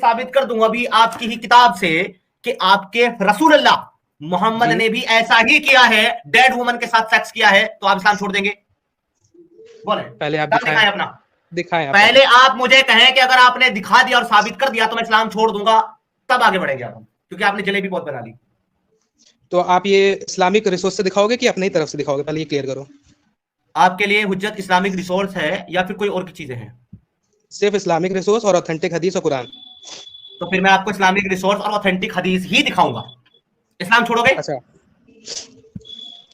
साबित कर दूंगा अभी आपकी ही किताब से कि आपके रसूल अल्लाह मोहम्मद ने भी ऐसा ही किया है, डेड वुमन के साथ सेक्स किया है, तो आप इस्लाम छोड़ देंगे? बोले पहले आप दिखाएं अपना, दिखाएं पहले आप मुझे कहें कि अगर आपने दिखा दिया और साबित कर दिया तो मैं इस्लाम छोड़ दूंगा, तब आगे बढ़ेंगे आप, क्योंकि आपने जलेबी बहुत बना ली। तो आप ये इस्लामिक रिसोर्स से दिखाओगे कि अपनी तरफ से दिखाओगे, पहले ये क्लियर करो। आपके लिए हुज्जत इस्लामिक रिसोर्स है या फिर कोई और की चीजें हैं? सिर्फ इस्लामिक रिसोर्स और ऑथेंटिक हदीस और कुरान। तो फिर मैं आपको इस्लामिक रिसोर्स और ऑथेंटिक हदीस ही दिखाऊंगा। इस्लाम छोड़ोगे? अच्छा,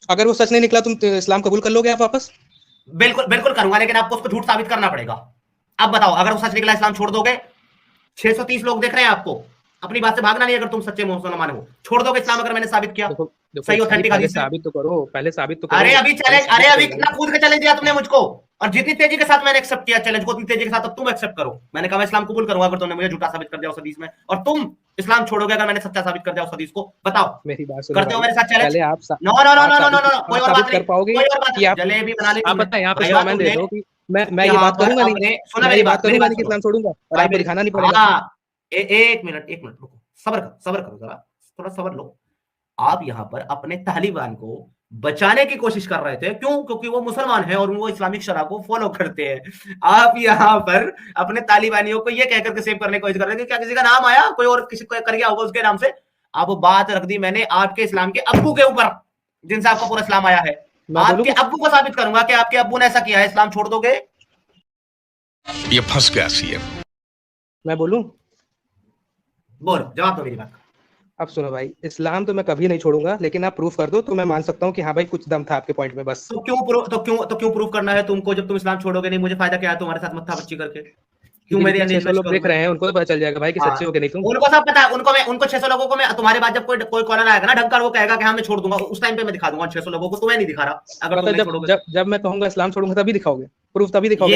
अगर वो सच नहीं निकला तुम तो इस्लाम कबूल कर लोगे आप वापस? बिल्कुल बिल्कुल करूंगा, लेकिन आपको उसको झूठ साबित करना पड़ेगा। अब बताओ, अगर वो सच निकला इस्लाम छोड़ दोगे? 630 लोग देख रहे हैं आपको, अपनी बात से भागना नहीं। अगर तुम सच्चे मुसलमान हो, छोड़ दोगे इस्लाम अगर मैंने साबित किया? देखो, सही ऑथेंटिक हदीस साबित तो करो, पहले साबित तो करो। अरे अभी चैलेंज, अरे अभी कितना कूद के चैलेंज दिया तुमने मुझको, और जितनी तेजी के साथ मैंने एक्सेप्ट किया चैलेंज को, उतनी तेजी के साथ अब तुम एक्सेप्ट करो। मैंने कहा मैं इस्लाम कबूल करूंगा अगर तुमने मुझे झूठा साबित कर दिया उस हदीस में, और तुम इस्लाम छोड़ोगे अगर मैंने सच्चा साबित कर दिया उस हदीस को। बताओ, मेरी बात सुनो, करते हो मेरे साथ चैलेंज? पहले आप no no no no no no no, कोई और बात कर नहीं, पाओगे कोई और बात कि नहीं। आप जलेबी बना ली आप तुमने, पता है यहाँ पे भाईवा स्ट्रॉमैन दे तुमने दो कि मैं ये यहाँ बात पर करूंगा नहीं, अपने, सुनो मैं मेरी ये बात बात, मेरी करूंगा बात नहीं कि सुनो इस्लाम छोड़ूंगा और भाई आपको मेरी, दिखाना नहीं पड़ेगा। हाँ, एक मिनट रुको, सबर करो जरा, थोड़ा सबर लो। आप यहाँ पर अपने तालिबान को बचाने की कोशिश कर रहे थे, क्यों? क्योंकि वो मुसलमान हैं और वो इस्लामिक शरह को फॉलो करते हैं। आप यहाँ पर अपने तालिबानियों को ये कहकर के सेव करने की कोशिश कर रहे थे, क्या किसी का नाम आया, कोई और किसी को कर गया होगा उसके नाम से। अब बात रख दी मैंने आपके इस्लाम के अब्बू के ऊपर, जिनसे आपका पूरा इस्लाम आया है। आपके अब्बू को साबित करूंगा कि आपके अब्बू ने ऐसा किया है, इस्लाम छोड़ दोगे? ये फंस गया सीएम। मैं बोलूं? बोलो, जवाब दो मेरी बात। अब सुनो भाई, इस्लाम तो मैं कभी नहीं छोड़ूंगा, लेकिन आप प्रूफ कर दो तो मैं मान सकता हूँ कि हाँ भाई कुछ दम था आपके पॉइंट में, बस। तो क्यों प्रूफ करना है तुमको? जब तुम इस्लाम छोड़ोगे नहीं, मुझे फायदा क्या है तुम्हारे साथ मत्था बच्ची करके? क्यों मेरे 600 लोग देख रहे हैं, उनको तो पता चल जाएगा भाई कि सच्चे हो कि नहीं तुम। उनको सब पता है, उनको 600 लोगों को मैं, तुम्हारे बाद जब कोई कॉलर आएगा ना ढंग का, वो कहेगा कि हाँ मैं छोड़ दूंगा, उस टाइम पे मैं दिखा दूंगा 600 लोगों को। तुम्हें नहीं दिखा रहा, अगर तुम नहीं छोड़ोगे। जब मैं कहूंगा इस्लाम छोड़ूंगा तभी दिखाओगे प्रूफ, तभी दिखाओगे।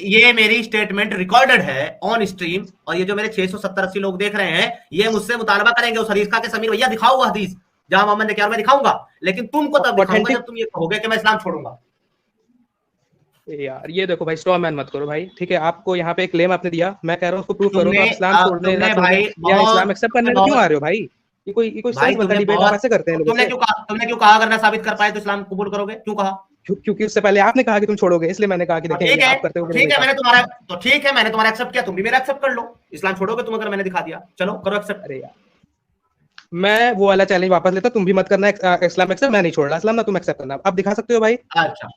ये मेरी स्टेटमेंट रिकॉर्डेड है ऑन स्ट्रीम, और ये जो मेरे 670-80 लोग देख रहे हैं, ये मुझसे मुतालबा करेंगे उस हदीस का कि समीर भैया दिखाओ वो हदीस जहां मोहम्मद ने किया, मैं दिखाऊंगा। लेकिन तुमको तब दिखाऊंगा जब तुम ये कहोगे कि मैं इस्लाम छोड़ूंगा। यार ये देखो भाई, स्ट्रॉ मैन मत करो भाई, ठीक है? आपको यहाँ पे एक क्लेम आपने दिया, मैं कह रहा हूँ उसको प्रूफ करो। तो इस्लाम छोड़ने या इस्लाम एक्सेप्ट करने क्यों आ रहे हो भाई? ये कोई सेंस बनता डिबेट आप ऐसे करते हैं लोगों से। तुमने क्यों कहा अगर ना साबित कर पाए तो इस्लाम कबूल करोगे? क्यों कहा? क्योंकि उससे पहले आपने कहा कि तुम छोड़ोगे, इसलिए मैंने कहा कि देखें आप करते हो। ठीक है, मैंने तुम्हारा, तो ठीक है, मैंने तुम्हारा एक्सेप्ट किया, तुम भी मेरा एक्सेप्ट कर लो। इस्लाम छोड़ोगे तुम अगर मैंने दिखा दिया, चलो करो एक्सेप्ट। अरे यार, मैं वो वाला चैलेंज वापस लेता, तुम भी मत करना इस्लाम एक्सेप्ट, मैं नहीं छोड़ रहा इस्लाम, ना तुम एक्सेप्ट करना। अब दिखा सकते हो भाई? अच्छा,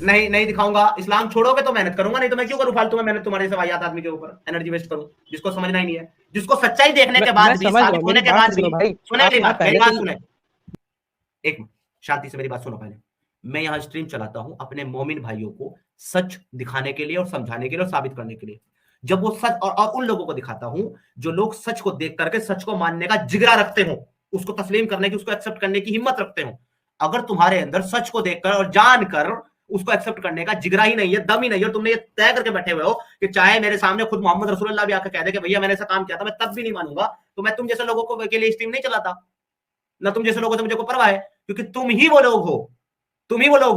नहीं दिखाऊंगा। इस्लाम छोड़ोगे तो मेहनत करूंगा, नहीं तो मैं क्यों करूं फालतू में मेहनत तुम्हारे से वाहियात आदमी के ऊपर एनर्जी वेस्ट करूं, जिसको समझना ही नहीं है, जिसको सच्चाई देखने के बाद भी, साबित होने के बाद भी। सुने मेरी बात, सुने, एक मिनट शांति से मेरी बात सुनो पहले। मैं यहाँ स्ट्रीम चलाता हूं अपने मोमिन भाइयों को सच दिखाने के लिए और समझाने के लिए और साबित करने के लिए। जब वो सच, और उन लोगों को दिखाता हूं जो लोग सच को देख करके सच को मानने का जिगरा रखते हो, उसको तस्लीम करने की, उसको एक्सेप्ट करने की हिम्मत रखते हो। अगर तुम्हारे अंदर सच को देखकर और जानकर उसको एक्सेप्ट करने का जिगरा ही नहीं है, दम ही नहीं है, और तुमने ये तय करके बैठे हुए हो कि चाहे मेरे सामने खुद मोहम्मद रसूलुल्लाह भी आकर कह दे कि भैया मैंने ऐसा काम किया था, मैं तब भी नहीं मानूंगा, तो मैं तुम जैसे लोगों को के लिए स्ट्रीम नहीं चलाता, ना तुम जैसे लोगों से मुझे को परवाह है, क्योंकि तुम ही वो लोग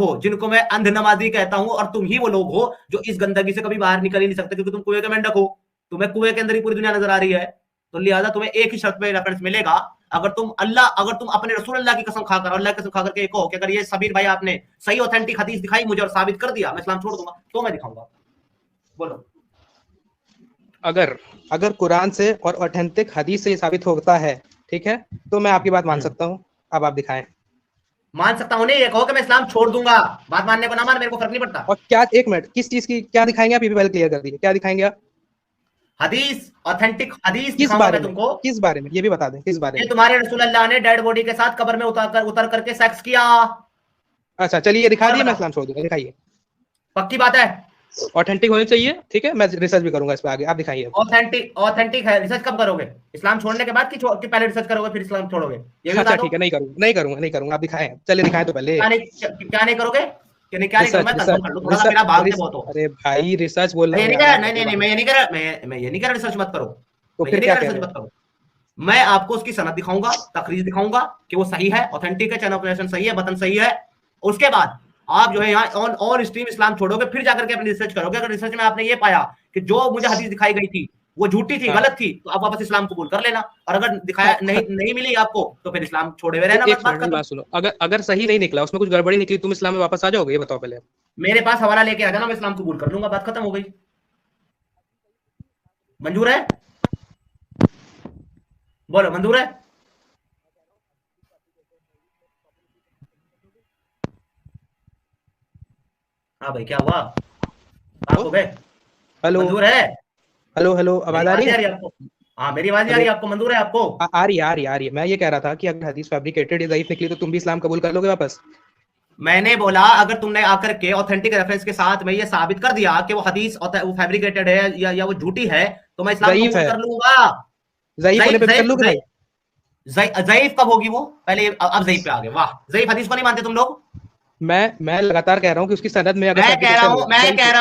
हो जिनको मैं अंध नमाजी कहता हूं, और तुम ही वो लोग हो जो इस गंदगी से कभी बाहर निकल ही नहीं सकते, क्योंकि तुम कुएं के मेंढक हो। तुम्हें कुएं के अंदर ही पूरी दुनिया नजर आ रही है, तो लिहाजा तुम्हें एक ही शर्त पे रेफरेंस मिलेगा। अगर तुम अपने रसूल अल्लाह की कसम खाकर, अल्लाह की कसम खाकर के कहो कि अगर ये सबीर भाई आपने सही ऑथेंटिक हदीस दिखाई मुझे और साबित कर दिया, मैं इस्लाम छोड़ दूंगा, तो मैं दिखाऊंगा। बोलो। अगर कुरान से और ऑथेंटिक हदीस से ये साबित होता है, ठीक है, तो मैं आपकी बात मान सकता हूँ। अब आप दिखाएं। मान सकता हूँ नहीं, ये कहो कि मैं इस्लाम छोड़ दूंगा, बात मानने को ना मान, मेरे को फर्क नहीं पड़ता। और क्या, एक मिनट, किस चीज की क्या दिखाएंगे आप? ये भी पहले क्लियर कर दीजिए, क्या दिखाएंगे आप? हदीस, ऑथेंटिक हदीस किस बारे में? तुमको किस बारे में ये भी बता दें, किस बारे में? तुम्हारे रसूल अल्लाह ने डेड बॉडी के साथ कब्र में उतर करके सेक्स किया। अच्छा चलिए दिखा दिए, मैं इस्लाम छोड़ दूंगा, दिखाइए। पक्की बात है? ऑथेंटिक होनी चाहिए, ठीक है, मैं रिसर्च भी करूंगा इस पे आगे, आप दिखाइए। ऑथेंटिक है, रिसर्च कब करोगे? इस्लाम छोड़ने के बाद कि पहले रिसर्च करोगे फिर इस्लाम छोड़ोगे? ये भी अच्छा ठीक है, नहीं करूंगा, आप दिखाएं, चलिए दिखाएं तो पहले। क्या नहीं करोगे? अरे भाई रिसर्च बोल रहा हूं, मैं ये नहीं कह रहा रिसर्च मत करो, तो फिर क्या रिसर्च मत करो। मैं आपको उसकी सनद दिखाऊंगा, तकरीर दिखाऊंगा कि वो सही है, ऑथेंटिक है, चैनल ऑपरेशन सही है, बटन सही है। उसके बाद आप जो है यहाँ ऑन स्ट्रीम इस्लाम छोड़ोगे, फिर जाकर के अपनी रिसर्च करोगे। अगर रिसर्च में आपने ये पाया कि जो मुझे हदीस दिखाई गई थी वो झूठी थी, गलत थी, तो आप वापस इस्लाम कबूल कर लेना। और अगर दिखाया नहीं मिली आपको तो फिर इस्लाम छोड़े हुए रहना। बात सुनो, अगर सही नहीं निकला, उसमें कुछ गड़बड़ी निकली, तुम इस्लाम में वापस आ जाओगे? ये बताओ पहले। मेरे पास हवाला लेके आ जाना, मैं इस्लाम कबूल कर लूंगा, बात खत्म हो गई। मंजूर है? बोलो मंजूर है? हाँ भाई क्या हुआ? आप हो गए? हेलो मंजूर है? हेलो आवाज आ रही है आपको? हाँ मेरी आवाज आ रही है आपको? मंजूर है आपको? आ रही है। मैं ये कह रहा था कि अगर हदीस फैब्रिकेटेड या ज़ईफ निकली तो तुम भी इस्लाम कबूल कर लोगे वापस? मैंने बोला अगर तुमने आकर के ऑथेंटिक रेफरेंस के साथ मैं ये साबित कर दिया कि वो हदीस वो फैब्रिकेटेड है या वो झूठी है, तो मैं इस्लाम कबूल कर लूंगा। ज़ईफ कब होगी वो? पहले अब ज़ईफ पे आ गए। वाह, ज़ईफ हदीस को नहीं मानते तुम लोग? मैं लगातार कह रहा हूँ कि उसकी सनद में अगर मैं कह रहा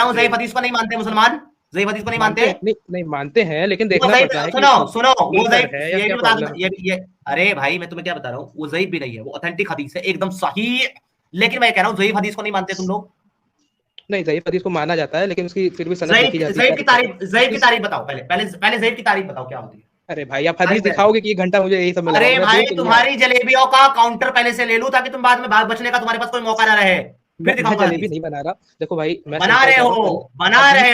हूँ ज़ईफ हदीस को नहीं मानते मुसलमान। ज़ईफ हदीस को नहीं मानते? नहीं मानते हैं, लेकिन देखना पड़ता है। सुनो वो ज़ईफ ये भी बता दूं, ये अरे भाई मैं तुम्हें क्या बता रहा हूँ, वो ज़ईफ भी नहीं है, वो ऑथेंटिक हदीस है, एकदम सही। लेकिन मैं कह रहा हूँ ज़ईफ हदीस को नहीं मानते तुम लोग। नहीं, ज़ईफ हदीस को माना जाता है, लेकिन उसकी फिर भी सनद देखी जाती है। ज़ईफ की तारीफ बताओ पहले ज़ईफ की तारीफ बताओ क्या होती है? अरे भाई आप हदीस दिखाओगे कि 1 घंटा मुझे यही सब मिला। अरे भाई तुम्हारी जलेबियों का काउंटर पहले से ले लूं ताकि तुम बाद में भाग बचने का तुम्हारे पास कोई मौका ना रहे। फिर दिखाऊंगा। जलेबी नहीं बना रहा, देखो भाई बना रहे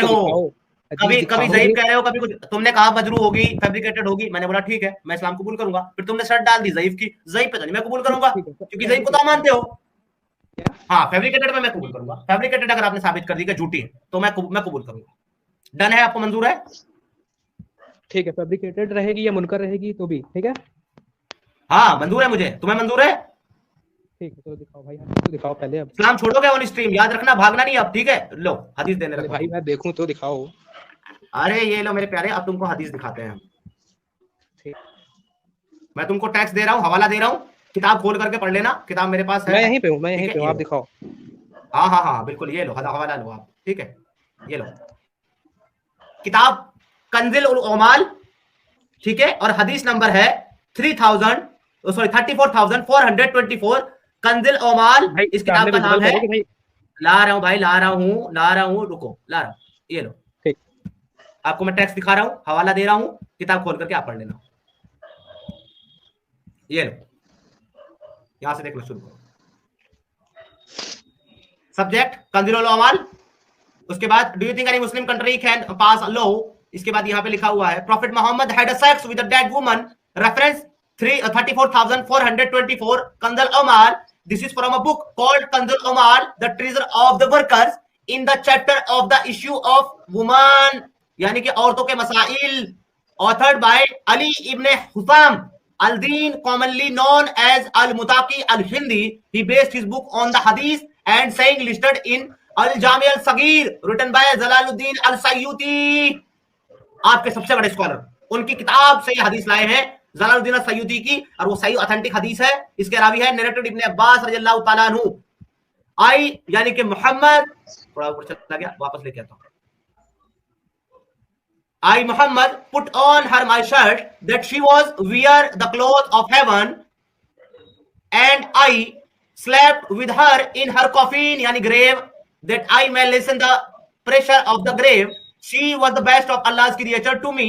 हो। कभी ज़ईफ कह रहे हो, कभी कुछ। तुमने कहा मजरू होगी, फैब्रिकेटेड होगी, मैंने बोला ठीक है मैं इस्लाम कबूल करूंगा। फिर तुमने शर्ट डाल दी ज़ईफ की, ज़ईफ पे तो नहीं मैं कबूल करूंगा क्योंकि ज़ईफ को तो मानते हो। हाँ फैब्रिकेटेड में मैं कबूल करूंगा। फैब्रिकेटेड अगर आपने साबित कर दी कि झूठी है तो मैं कबूल करूंगा। डन है? आपको मंजूर है? ठीक है, फैब्रिकेटेड रहेगी या मुनकर रहेगी तो भी ठीक है। हाँ मंजूर है मुझे। तुम्हें मंजूर है? ठीक है, तो दिखाओ भाई, तो दिखाओ पहले। अब इस्लाम छोड़ोगे ऑन स्ट्रीम, याद रखना, भागना नहीं अब, ठीक है? लो हदीस देने लगा भाई, मैं देखूं तो दिखाओ। अरे ये लो मेरे प्यारे, अब तुमको हदीस दिखाते हैं। ठीक, मैं तुमको टैक्स दे रहा हूँ, हवाला दे रहा हूँ, किताब खोल करके पढ़ लेना। किताब मेरे पास है, मैं यहीं पे हूँ, आप दिखाओ। हाँ बिल्कुल, ये लो हवाला लो आप, ठीक है? ये लो किताब कंजिल उल उमाल, ठीक है? और हदीस नंबर है 34,424 कंजिल उमाल। इस किताब का नाम है। ला रहा हूं भाई, ला रहा हूं, रुको, ला रहा हूं। ये लो, ठीक, आपको मैं टेक्स्ट दिखा रहा हूं, हवाला दे रहा हूं, किताब खोल करके आप पढ़ लेना। ये लो, यहां से देखना शुरू करो। सब्जेक्ट कंजिल उल उमाल, उसके बाद do you think any Muslim country can pass a law. इसके बाद यहाँ पे लिखा हुआ है prophet Muhammad had a sex with a dead woman, reference 34,424 Kanzul Ummal. This is from a book called Kanzul Ummal the treasure of the workers in the chapter of the issue of woman, यानी कि औरतों के मसाइल, authored by Ali Ibn Husam al-Din, commonly known as al-Mutaqi al-Hindi. He based his book on the hadith and saying listed in Al-Jami al-Saghir written by Jalaluddin al-Sayyuti. आपके सबसे बड़े scholar, उनकी किताब से ये हदीस लाए हैं, जलालुद्दीन अल-सय्यूती की, और वो सही ऑथेंटिक हदीस है। इसके रावी है नरेटेड इब्ने अब्बास रज़ियल्लाहु ताला अन्हु। आई यानी कि मोहम्मद, थोड़ा ऊपर चला गया, वापस लेके आता हूं। I Muhammad put on her my shirt that she was wear the cloth of heaven and I slept with her in her coffin yani grave that I may listen the pressure of the grave. She was the best of Allah's creature to me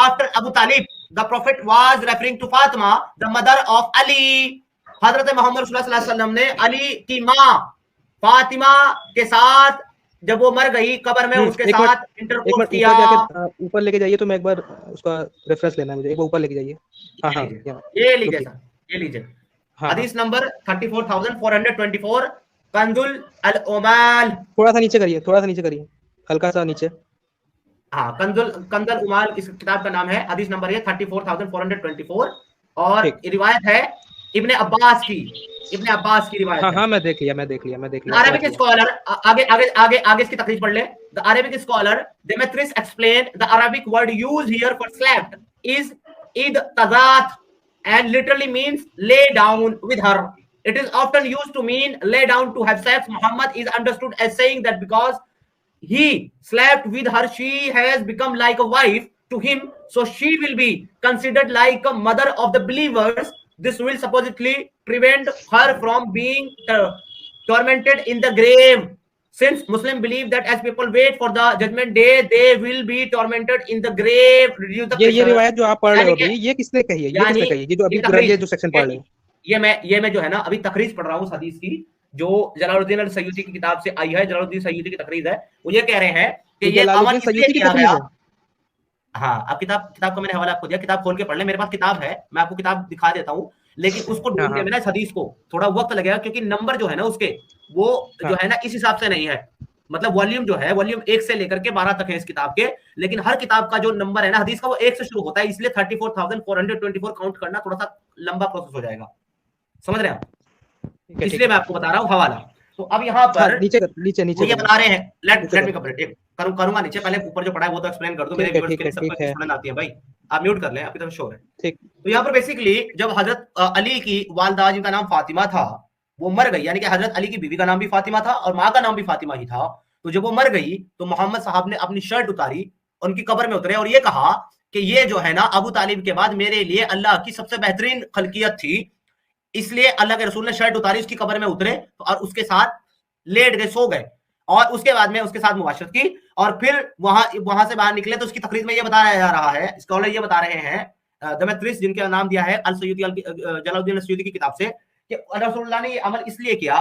after Abu Talib. The prophet was referring to Fatima, the mother of Ali. हजरत मोहम्मद सल्लल्लाहु अलैहि वसल्लम ने अली की माँ फातिमा के साथ जब वो मर गई कब्र में, उसके साथ इंटरकोर्स किया। ऊपर लेके जाइए, तो मैं एक बार उसका रेफरेंस लेना है मुझे, एक बार ऊपर लेके जाइए। हाँ, ये लीजिए हदीस नंबर 34,424 कंजुल अल उमाल। थोड़ा सा नीचे करिए, हल्का सा नीचे। हाँ, कंजुल उमाल इस किताब का नाम है, हदीस नंबर है 34,424 और रिवायत है इब्ने अब्बास की रिवायत। हाँ, मैं देख लिया। अरबिक स्कॉलर, आगे इसकी तकरीर पढ़ ले। The Arabic scholar Demetrius explain the Arabic word used here for slept is इद तजात and literally means lay down with her. It is often used to mean lay down to have sex. Muhammad is understood as saying that because he slept with her, she has become like a wife to him, so she will be considered like a mother of the believers. This will supposedly prevent her from being tormented in the grave. Since Muslim believe that as people wait for the judgment day, they will be tormented in the grave. ये रिवायत जो आप पढ़ रहे हो अभी, ये किसने कही है? ये किसने कही है? ये जो अभी ये जो सेक्शन पढ़ रहे हो, ये मैं जो है ना अभी तकरीज पढ़ रहा हूँ हदीस की, जो जलालुद्दीन अल-सयूती की किताब से आई है। जलालुद्दीन सयूती की तकरीज है। वो ये कह रहे हैं कि ये अमल इसलिए किया गया। हाँ, अब किताब का मैंने हवाला आपको दिया, किताब खोल के पढ़ ले। मेरे पास किताब है, मैं आपको किताब दिखा देता हूँ, लेकिन उसको ढूंढने में ना इस हदीस को थोड़ा वक्त लगेगा, क्योंकि नंबर जो है ना उसके वो जो है ना इस हिसाब से नहीं है। मतलब वॉल्यूम जो है, वॉल्यूम 1 से लेकर के 12 तक है इस किताब के, लेकिन हर किताब का जो नंबर है ना हदीस का वो 1 से शुरू होता है, इसलिए 34,424 काउंट करना थोड़ा सा लंबा प्रोसेस हो जाएगा। समझ रहे हैं आप? इसलिए मैं आपको बता रहा हूँ हवाला। तो अब यहाँ पर नीचे ये बता रहे हैं, लेट मी कंप्लीट करूंगा नीचे, पहले ऊपर जो पढ़ा है वो तो एक्सप्लेन कर दूं। मेरे व्यूअर्स के लिए सबको एक्सप्लेन आती है भाई, आप म्यूट कर लें, आपकी तरफ शोर है। ठीक। तो यहाँ पर बेसिकली जब हजरत अली की वालदा, जिनका नाम फातिमा था, वो मर गई, यानी कि हजरत अली की बीवी का नाम भी फातिमा था और माँ का नाम भी फातिमा ही था। तो जब वो मर गई तो मोहम्मद साहब ने अपनी शर्ट उतारी, उनकी कब्र में उतरे और ये कहा कि ये जो है ना अबू तालिब के बाद मेरे लिए अल्लाह की सबसे बेहतरीन खलकियत थी, इसलिए अल्लाह के रसूल ने शर्ट उतारी, उसकी कब्र में उतरे और उसके साथ लेट गए, सो गए, और उसके बाद में उसके साथ मुबाशरत की और फिर वहां से बाहर निकले। तो उसकी तकरीर में ये बताया जा रहा है, स्कॉलर ये बता रहे हैं दमेत्रिस, जिनका नाम दिया है जलालुद्दीन अल-सयूती की किताब से, कि रसूलुल्लाह ने ये अमल इसलिए किया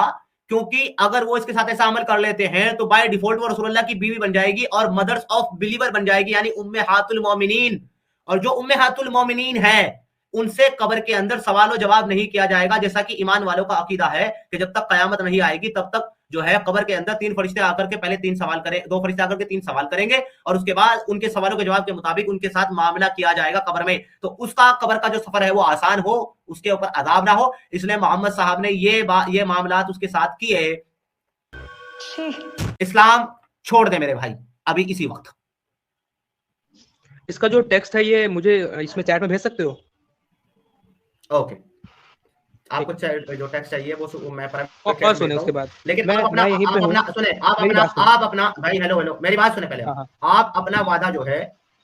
क्योंकि अगर वो इसके साथ ऐसा अमल कर लेते हैं तो बाय डिफॉल्ट वो रसूलुल्लाह की बीवी बन जाएगी और मदर्स ऑफ बिलीवर बन जाएगी, यानी उम्मेहातुल मोमिनीन। और जो उम्मेहातुल मोमिनीन है उनसे कब्र के अंदर सवाल जवाब नहीं किया जाएगा, जैसा कि ईमान वालों का अकीदा है कि जब तक कयामत नहीं आएगी तब तक जो है कब्र के अंदर 3 फरिश्ते आकर के पहले 3 सवाल करें, 2 फरिश्ते आकर के 3 सवाल करेंगे और उसके बाद उनके सवालों के जवाब के मुताबिक उनके साथ मामला किया जाएगा कब्र में। तो उसका कब्र का जो सफर है वो आसान हो, उसके ऊपर अजाब ना हो, इसलिए मोहम्मद साहब ने ये मामलात उसके साथ किए। इस्लाम छोड़ दे मेरे भाई अभी इसी वक्त। इसका जो टेक्स्ट है ये मुझे इसमें चैट में भेज सकते हो? ओके, आपको जो टेक्स्ट चाहिए वो मैं और सुने उसके बाद, लेकिन आप अपना भाई हेलो मेरी बात सुने पहले। आप अपना वादा जो है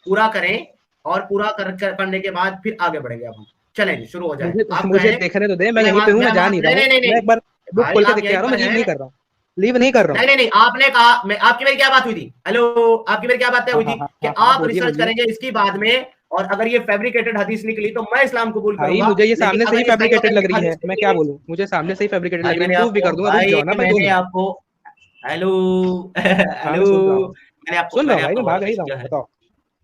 पूरा करें और पूरा करने के बाद फिर आगे बढ़ेंगे। अब हम चलेंगे, शुरू हो जाए। आप मुझे देखने तो दे, मैं यहीं पे हूं, मैं जा नहीं रहा हूं। मैं एक बार बुक खोल के देख के आ रहा हूं, मैं लीव नहीं कर रहा हूं, लीव नहीं कर रहा हूं। नहीं आपने कहा, मैं आपकी मेरी क्या बात हुई थी? हेलो, आपकी मेरी क्या बात हुई थी कि आप रिसर्च करेंगे इसकी बाद में, और अगर ये फैब्रिकेटेड हदीस निकली तो मैं इस्लाम कबूल करूंगा। मुझे ये सामने से ही फैब्रिकेटेड लग रही है, मैं क्या बोलूं? मुझे सामने से ही फैब्रिकेटेड लग रही है, मैं प्रूफ भी कर दूंगा। रुक जाओ ना, मैंने आपको हेलो मैंने आपको सुन रहा हूं भाई, मैं भाग ही रहा हूं, बताओ।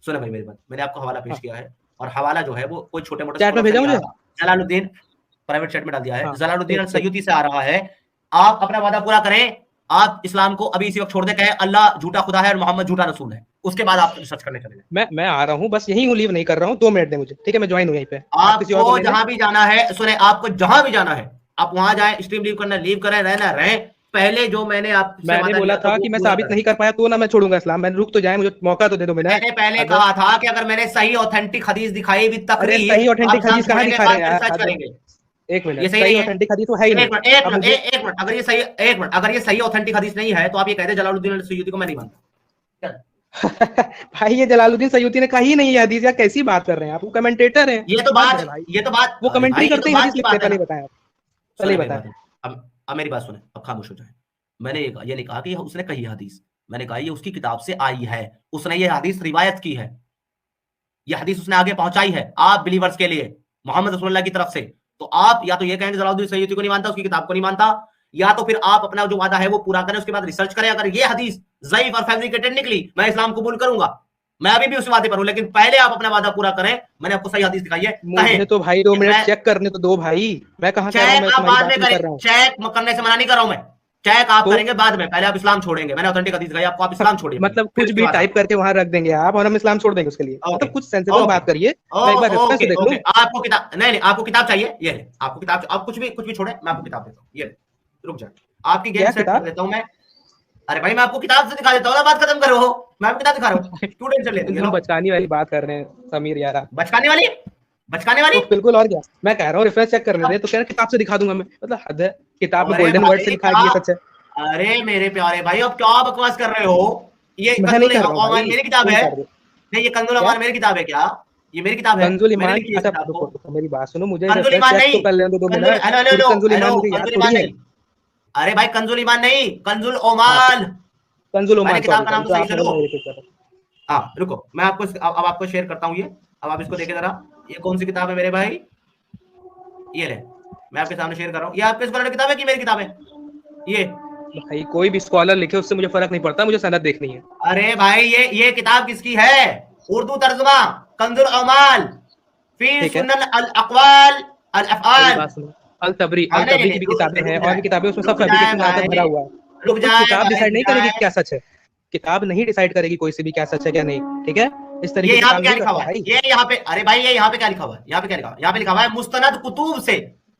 सुनो भाई मेरी बात, मैंने आपको हवाला पेश किया है और हवाला जो है वो कोई छोटे-मोटे चैट में भेजा मुझे, जलालुद्दीन प्राइवेट चैट में डाल दिया है, जलालुद्दीन अल-सयूती से आ रहा है। आप अपना वादा पूरा करें, आप इस्लाम को अभी इसी वक्त छोड़ दे, कहे अल्लाह झूठा खुदा है और मोहम्मद झूठा रसूल है, उसके बाद आप रिसर्च करने चले जाएं। मैं आ रहा हूं, बस यहीं हूं, लीव नहीं कर रहा हूं, 2 मिनट दें मुझे, ठीक है? मैं ज्वाइन हूं यहीं पे। आपको जहां भी जाना है, सुने, आपको जहां भी जाना है आप वहां जाएं, स्ट्रीम लीव करना लीव करें, रहना रहें। पहले जो मैंने बोला था कि मैं साबित नहीं कर पाया तो ना मैं छोड़ूंगा इस्लाम, मैं रुक तो जाए, मुझे मौका तो दे दो। मैंने पहले कहा था कि अगर मैंने सही ऑथेंटिक हदीस दिखाई विद तकरीर, सही ऑथेंटिक हदीस कहां दिखा रहे हैं यार? एक मिनट, सही ऑथेंटिक हदीस तो है ही नहीं। एक मिनट, अगर ये सही ऑथेंटिक हदीस नहीं है तो आप ये कहते हैं जलालुद्दीन अल-सयूती को मैं नहीं मानता। भाई ये जलालुद्दीन सयूती ने कही नहीं है हदीस, या कैसी बात कर रहे हैं आप? वो कमेंटेटर हैं। ये तो बात वो कमेंट्री करते हैं हदीस लिखते हैं। पहले बताएं, पहले बताएं। अब मेरी बात सुने, अब खामोश हो जाए। मैंने ये नहीं कहा कि उसने कही हदीस, मैंने कहा ये उसकी किताब से आई है, उसने ये हदीस रिवायत की है, ये हदीस उसने आगे पहुंचाई है आप बिलीवर्स के लिए मोहम्मद रसूलुल्लाह की तरफ से। तो आप या तो ये कहेंगे जलालुद्दीन सयूती को नहीं मानता, उसकी किताब को नहीं मानता, या तो फिर आप अपना जो वादा है वो पूरा करें, उसके बाद रिसर्च करें। अगर ये हदीस ज़ईफ और फैब्रिकेटेड निकली, मैं इस्लाम कबूल करूंगा, मैं अभी भी उस वादे पर हूं, लेकिन पहले आप अपना वादा पूरा करें। मैंने आपको सही हदीस दिखाई है। मुझे तो भाई 2 मिनट चेक करने तो दो भाई, मैं कहां चेक आप बाद में करें, चेक करने से मना नहीं कर रहा हूं मैं, चेक आप करेंगे बाद में, पहले आप इस्लाम छोड़ेंगे। मैंने ऑथेंटिक हदीस दिखाई आपको, आप इस्लाम छोड़िए। मतलब कुछ भी टाइप करके वहां रख देंगे आप और हम इस्लाम छोड़ देंगे उसके लिए? मतलब कुछ सेंसिबल बात करिए। मैं एक बार रेफरेंस देख लूं। आपको किताब नहीं, आपको किताब चाहिए, ये ले आपको किताब, आप कुछ भी छोड़े, मैं आपको किताब देता हूं, ये रुक जाए, आपकी गेम सेट कर देता हूं मैं। अरे भाई मैं आपको किताब से दिखा देता हूं ना, बात खत्म करो, मैं आपको किताब दिखा रहा हूं, स्टूडेंट चल लेते हैं। बचकाने वाली बात कर रहे हैं समीर यार, बचकाने वाली तो बिल्कुल, और क्या? मैं कह रहा हूं रेफरेंस चेक करने दे, तो कह रहे किताब से दिखा दूंगा मैं, मतलब हद है। किताब में गोल्डन वर्ड से लिखा है, ये सच है। अरे मेरे प्यारे भाई, अब क्या बकवास कर रहे हो? ये कंजुल ईमान मेरी किताब है, नहीं ये कंजुल ईमान मेरी किताब है क्या? ये मेरी किताब है कंजुल ईमान। मेरी बात सुनो, मुझे रेफरेंस चेक तो कर लेने दो 2 मिनट। कंजुल ईमान मुझे याद थोड़ी है, अरे भाई कंजुल ईमान नहीं, कंजुल ओमाल। कंजुल ओमाल, किताब का नाम तो सही से लो। हाँ रुको, मैं आपको अब आपको शेयर करता हूँ ये। अब आप इसको देखें जरा, ये कौन सी किताब है मेरे भाई? ये ले, मैं आपके सामने शेयर कर रहा हूँ। ये आपके स्कॉलर की किताब है कि मेरी किताब है? ये भाई कोई भी स्कॉलर लिखे उससे मुझे फर्क नहीं पड़ता, मुझे सनद देखनी है। अरे भाई ये किताब किसकी है? उर्दू तर्जुमा कंजुल ओमाल फी सुनन अल अक़वाल अल अफ़आल। अल तबरी की भी किताबें हैं और भी किताबें, उसमें सब फैब्रिकेशन भरा हुआ है। रुक जाए, किताब डिसाइड नहीं करेगी क्या सच है, किताब नहीं डिसाइड करेगी कोई से भी क्या सच है क्या नहीं, ठीक है? इस तरीके से यहाँ पे क्या लिखा हुआ है? ये यहाँ पे, अरे भाई ये यहाँ पे क्या लिखा हुआ है? यहाँ पे क्या लिखा हुआ है? यहाँ पे लिखा हुआ है मुस्तनद कुतुब से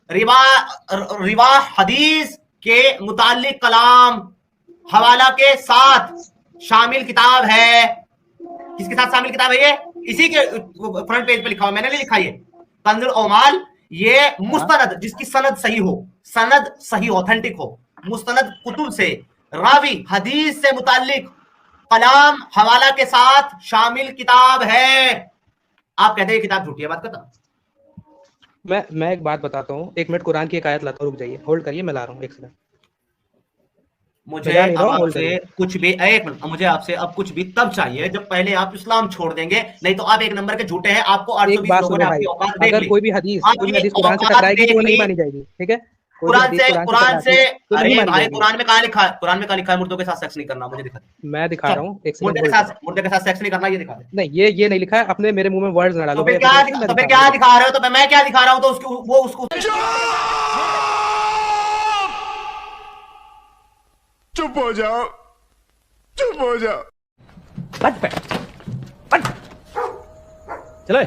रिवा हदीस के मुताल्लिक कलाम हवाला के साथ शामिल किताब है। किसके साथ शामिल किताब है ये? इसी के फ्रंट पेज पे लिखा हुआ, मैंने नहीं लिखा ये। कंजुल ओमाल, ये मुस्तनद जिसकी सनद सही हो, सनद सही ऑथेंटिक हो, मुस्तनद कुतुब से रावी हदीस से मुताल्लिक कलाम हवाला के साथ शामिल किताब है। आप कहते हैं किताब झूठी है, बात करता। मैं एक बात बताता हूँ, 1 मिनट कुरान की एक आयत लाता हूँ, रुक जाइए, होल्ड करिए, मैं ला रहा हूँ 1 सेकंड। मुझे अब आपसे कुछ भी, एक मिनट, मुझे आपसे अब कुछ भी तब चाहिए जब पहले आप इस्लाम छोड़ देंगे, नहीं तो आप एक नंबर के झूठे हैं। आपको 820 लोगों ने आपकी औकात देख ली। अगर कोई भी हदीस कुरान से टकराएगी तो वो नहीं मानी जाएगी, ठीक है? कुरान से अरे भाई कुरान में कहाँ लिखा है? कुरान में कहाँ लिखा है मुर्दों के साथ सेक्स नहीं करना? मुझे दिखा दे। मैं दिखा रहा हूँ, मुर्दे के साथ सेक्स नहीं करना, ये दिखा दे। नहीं, ये नहीं लिखा है, अपने मेरे मुंह में वर्ड्स ना डालो। तो फिर क्या दिखा रहे हो? तो मैं क्या दिखा रहा हूँ? तो उसकी वो उसको चुप हो जाओ, चुप हो जाओ। चलो